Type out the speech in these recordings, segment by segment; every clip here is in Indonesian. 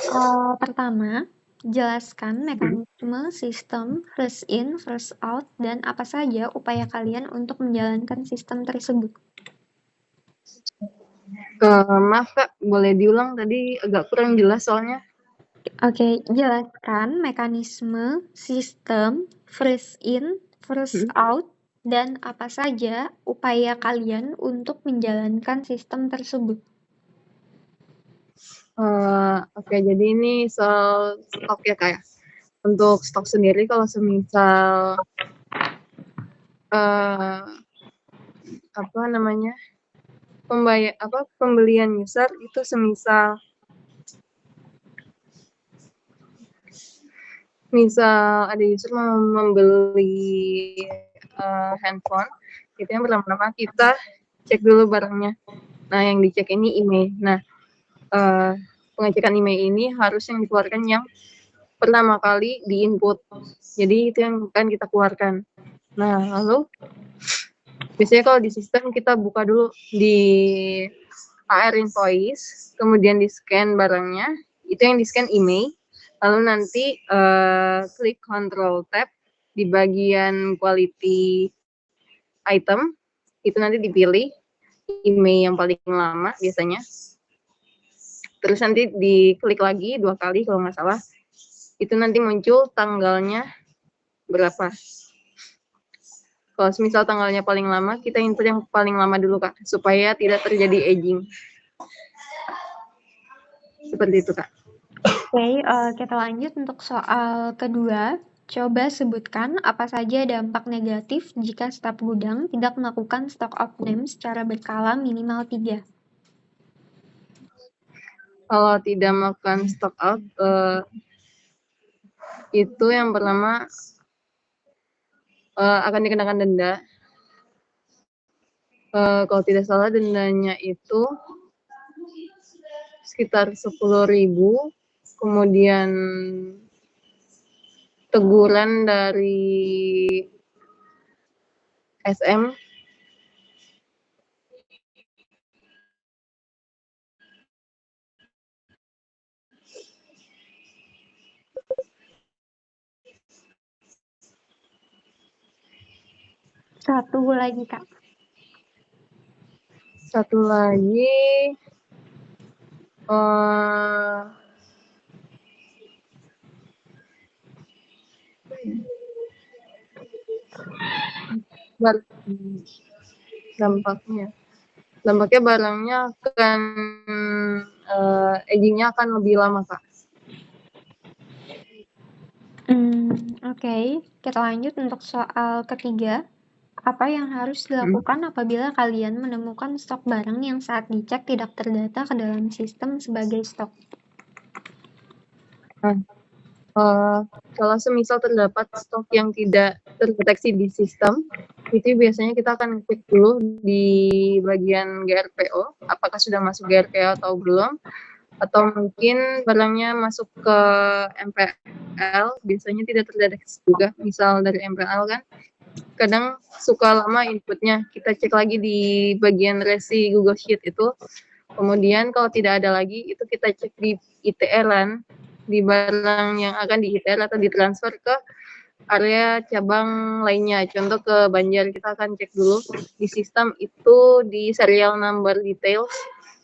Soal pertama, jelaskan mekanisme sistem first in, first out, dan apa saja upaya kalian untuk menjalankan sistem tersebut. Maaf Kak, boleh diulang tadi agak kurang jelas soalnya. Oke, jelaskan mekanisme sistem first in, first out, dan apa saja upaya kalian untuk menjalankan sistem tersebut. Oke, jadi ini soal stok ya Kak ya. Untuk stok sendiri kalau semisal pembelian user itu semisal ada user mau membeli handphone, itu yang pertama-tama kita cek dulu barangnya. Nah, yang dicek ini email. Nah, pengecekan email ini harus yang dikeluarkan yang pertama kali di input. Jadi itu yang akan kita keluarkan. Nah, lalu biasanya kalau di sistem kita buka dulu di AR invoice, kemudian di scan barangnya, itu yang di scan email, lalu nanti klik control tab di bagian quality item, itu nanti dipilih email yang paling lama biasanya, terus nanti diklik lagi 2 kali kalau nggak salah, itu nanti muncul tanggalnya berapa. Kalau misal tanggalnya paling lama, kita input yang paling lama dulu Kak, supaya tidak terjadi aging. Seperti itu Kak. Oke, kita lanjut untuk soal kedua. Coba sebutkan apa saja dampak negatif jika staf gudang tidak melakukan stock of name secara berkala minimal 3. Kalau tidak melakukan stock out, itu yang pertama akan dikenakan denda. Kalau tidak salah dendanya itu sekitar 10.000, kemudian teguran dari SM. Satu lagi, Kak. Satu lagi, dampaknya barangnya akan agingnya akan lebih lama Kak. Oke, kita lanjut untuk soal ketiga. Apa yang harus dilakukan apabila kalian menemukan stok barang yang saat dicek tidak terdata ke dalam sistem sebagai stok? Kalau semisal terdapat stok yang tidak terdeteksi di sistem, itu biasanya kita akan cek dulu di bagian GRPO, apakah sudah masuk GRPO atau belum, atau mungkin barangnya masuk ke MPL, biasanya tidak terdeteksi juga. Misal dari MPL kan, kadang suka lama inputnya. Kita cek lagi di bagian resi Google Sheet itu. Kemudian kalau tidak ada lagi, itu kita cek di ITR-an, di barang yang akan di ITR atau ditransfer ke area cabang lainnya. Contoh ke Banjar, kita akan cek dulu di sistem itu di serial number details.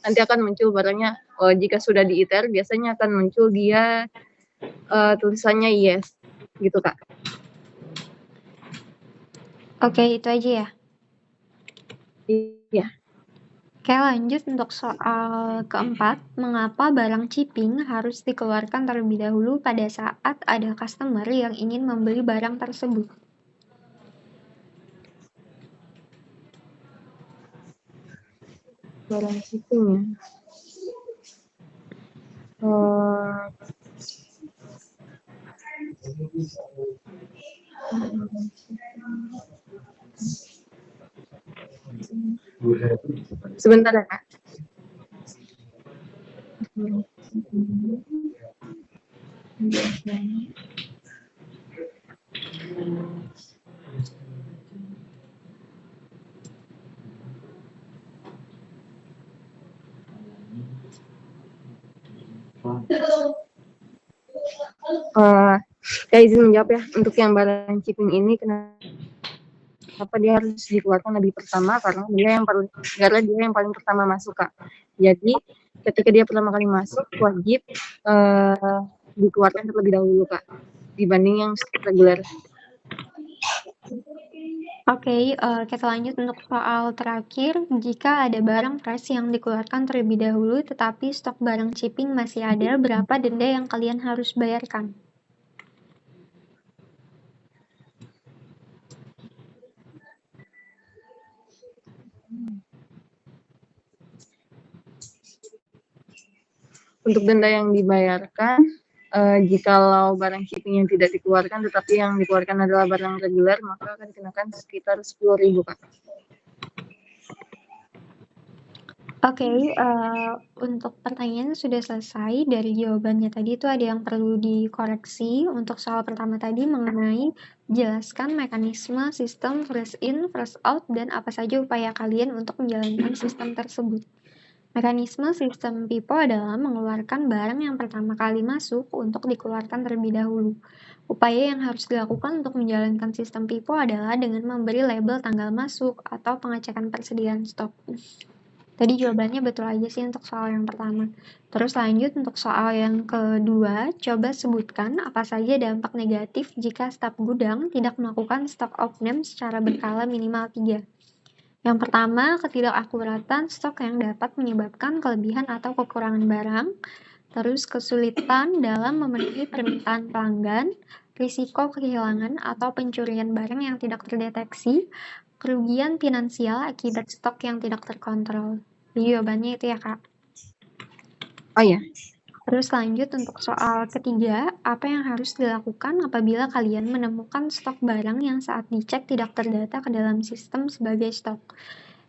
Nanti akan muncul barangnya. Jika sudah di ITR, biasanya akan muncul dia tulisannya yes, gitu Kak. Oke, itu aja ya. Iya. Oke, lanjut untuk soal keempat. Mengapa barang chipping harus dikeluarkan terlebih dahulu pada saat ada customer yang ingin membeli barang tersebut? Barang shipping ya. Sebentar ya Kak. Saya izin menjawab ya, untuk yang barang shipping ini kenapa dia harus dikeluarkan lebih pertama, karena dia yang paling pertama masuk, Kak. Jadi ketika dia pertama kali masuk wajib dikeluarkan terlebih dahulu, Kak, dibanding yang reguler. Oke, kita lanjut untuk soal terakhir. Jika ada barang fresh yang dikeluarkan terlebih dahulu tetapi stok barang shipping masih ada, berapa denda yang kalian harus bayarkan? Untuk denda yang dibayarkan, jikalau barang shipping yang tidak dikeluarkan tetapi yang dikeluarkan adalah barang reguler, maka akan dikenakan sekitar 10.000, Kak. Oke, untuk pertanyaan sudah selesai. Dari jawabannya tadi itu ada yang perlu dikoreksi. Untuk soal pertama tadi mengenai jelaskan mekanisme sistem first in, first out, dan apa saja upaya kalian untuk menjalankan sistem tersebut. Mekanisme sistem PIPO adalah mengeluarkan barang yang pertama kali masuk untuk dikeluarkan terlebih dahulu. Upaya yang harus dilakukan untuk menjalankan sistem PIPO adalah dengan memberi label tanggal masuk atau pengecekan persediaan stok. Tadi jawabannya betul aja sih untuk soal yang pertama. Terus lanjut untuk soal yang kedua, coba sebutkan apa saja dampak negatif jika staf gudang tidak melakukan stok off-name secara berkala minimal 3. Yang pertama, ketidakakuratan stok yang dapat menyebabkan kelebihan atau kekurangan barang, terus kesulitan dalam memenuhi permintaan pelanggan, risiko kehilangan atau pencurian barang yang tidak terdeteksi, kerugian finansial akibat stok yang tidak terkontrol. Jadi jawabannya itu ya, Kak. Oh ya. Terus lanjut untuk soal ketiga, apa yang harus dilakukan apabila kalian menemukan stok barang yang saat dicek tidak terdata ke dalam sistem sebagai stok?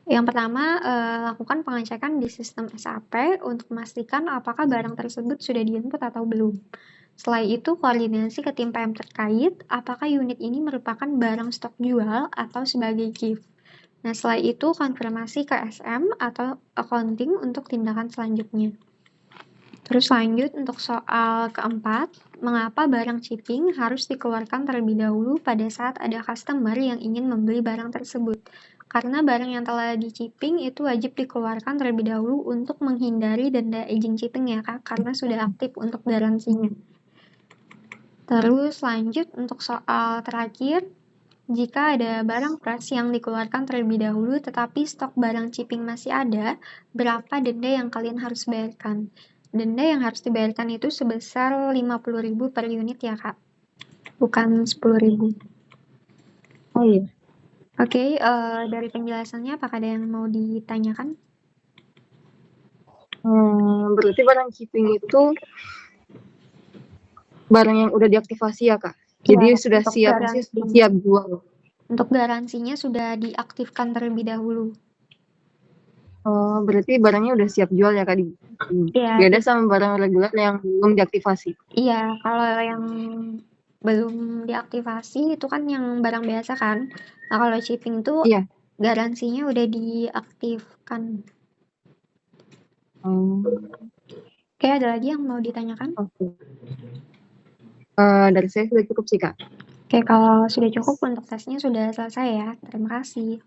Yang pertama, lakukan pengecekan di sistem SAP untuk memastikan apakah barang tersebut sudah di-input atau belum. Setelah itu, koordinasi ke tim PM terkait, apakah unit ini merupakan barang stok jual atau sebagai gift. Nah, setelah itu konfirmasi ke SM atau accounting untuk tindakan selanjutnya. Terus lanjut untuk soal keempat, mengapa barang shipping harus dikeluarkan terlebih dahulu pada saat ada customer yang ingin membeli barang tersebut? Karena barang yang telah di-shipping itu wajib dikeluarkan terlebih dahulu untuk menghindari denda aging shipping ya, Kak, karena sudah aktif untuk garansinya. Terus lanjut untuk soal terakhir, jika ada barang fresh yang dikeluarkan terlebih dahulu tetapi stok barang shipping masih ada, berapa denda yang kalian harus bayarkan? Denda yang harus dibayarkan itu sebesar 50.000 per unit ya, Kak. Bukan 10.000. Oh iya. Oke, dari penjelasannya apakah ada yang mau ditanyakan? Berarti barang shipping itu barang yang udah diaktifasi ya, Kak? Jadi Ya, sudah siap jual. Untuk garansinya sudah diaktifkan terlebih dahulu. Oh, berarti barangnya udah siap jual ya, Kak? Iya. Beda sama barang reguler yang belum diaktifasi. Iya, kalau yang belum diaktifasi itu kan yang barang biasa kan. Nah, kalau shipping itu Iya. garansinya udah diaktifkan. Oke, ada lagi yang mau ditanyakan? Oke. Dari saya sudah cukup sih, Kak. Oke, kalau sudah cukup untuk tesnya sudah selesai ya. Terima kasih.